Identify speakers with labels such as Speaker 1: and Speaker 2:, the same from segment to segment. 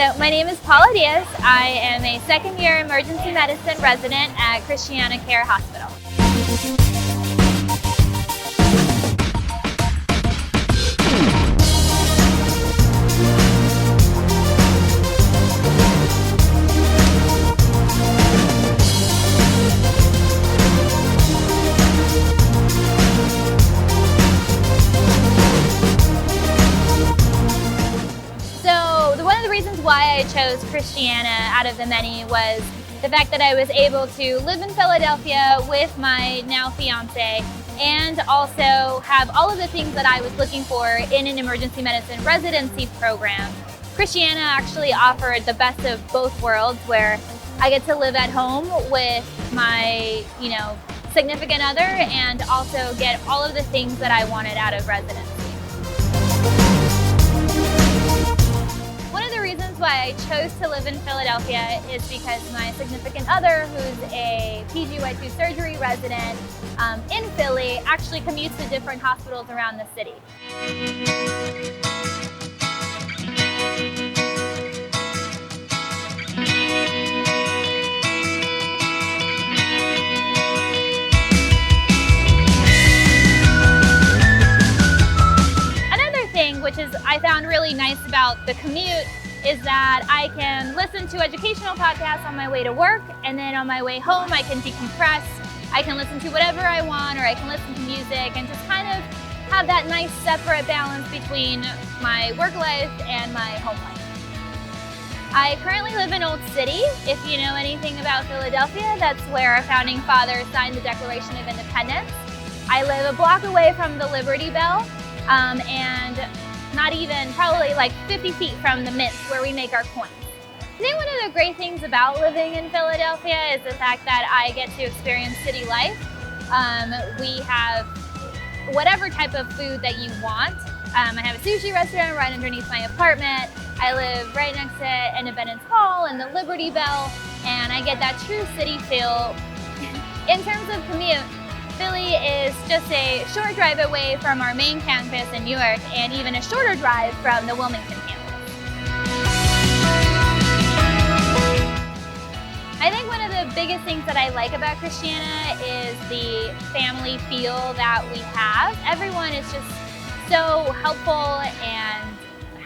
Speaker 1: So my name is Paula Diaz. I am a second-year emergency medicine resident at Christiana Hospital. Why I chose Christiana out of the many was the fact that I was able to live in Philadelphia with my now fiance and also have all of the things that I was looking for in an emergency medicine residency program. Christiana actually offered the best of both worlds, where I get to live at home with my, significant other and also get all of the things that I wanted out of residency. Why I chose to live in Philadelphia is because my significant other, who's a PGY2 surgery resident in Philly, actually commutes to different hospitals around the city. Another thing which is I found really nice about the commute is that I can listen to educational podcasts on my way to work, and then on my way home I can decompress. I can listen to whatever I want, or I can listen to music and just kind of have that nice separate balance between my work life and my home life. I currently live in Old City. If you know anything about Philadelphia, that's where our founding fathers signed the Declaration of Independence. I live a block away from the Liberty Bell, and not even, probably like 50 feet from the Mint where we make our coins. I think one of the great things about living in Philadelphia is the fact that I get to experience city life. We have whatever type of food that you want. I have a sushi restaurant right underneath my apartment. I live right next to Independence Hall and the Liberty Bell, and I get that true city feel. In terms of commute, Philly is just a short drive away from our main campus in Newark, and even a shorter drive from the Wilmington campus. I think one of the biggest things that I like about Christiana is the family feel that we have. Everyone is just so helpful and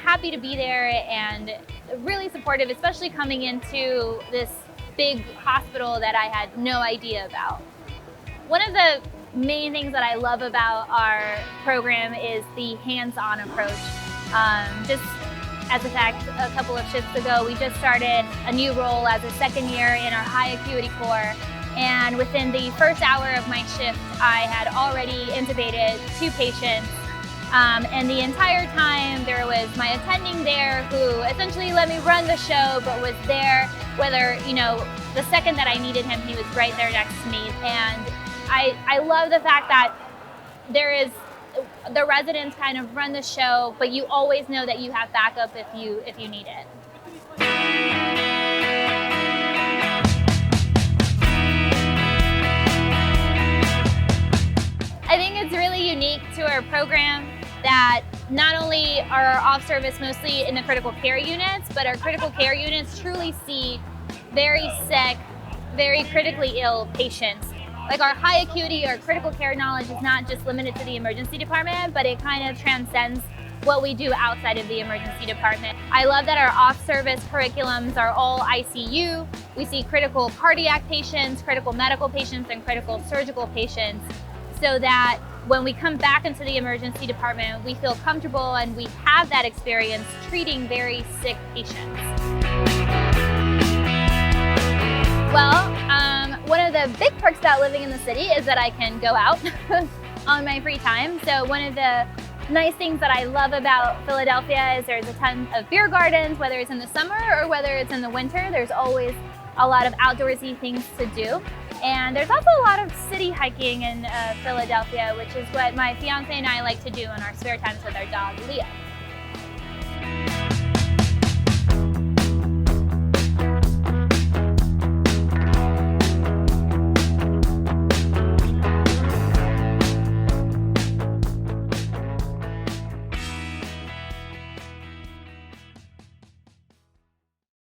Speaker 1: happy to be there and really supportive, especially coming into this big hospital that I had no idea about. One of the main things that I love about our program is the hands-on approach. Just as a fact, a couple of shifts ago, we just started a new role as a second year in our high acuity core. And within the first hour of my shift, I had already intubated 2 patients. And the entire time there was my attending there who essentially let me run the show, but was there whether, the second that I needed him, he was right there next to me. And I love the fact that the residents kind of run the show, but you always know that you have backup if you need it. I think it's really unique to our program that not only are our off-service mostly in the critical care units, but our critical care units truly see very sick, very critically ill patients. Like our high acuity or critical care knowledge is not just limited to the emergency department, but it kind of transcends what we do outside of the emergency department. I love that our off-service curriculums are all ICU. We see critical cardiac patients, critical medical patients, and critical surgical patients, so that when we come back into the emergency department, we feel comfortable and we have that experience treating very sick patients. Well, one of the big perks about living in the city is that I can go out on my free time. So one of the nice things that I love about Philadelphia is there's a ton of beer gardens, whether it's in the summer or whether it's in the winter. There's always a lot of outdoorsy things to do. And there's also a lot of city hiking in Philadelphia, which is what my fiance and I like to do in our spare times with our dog, Leah.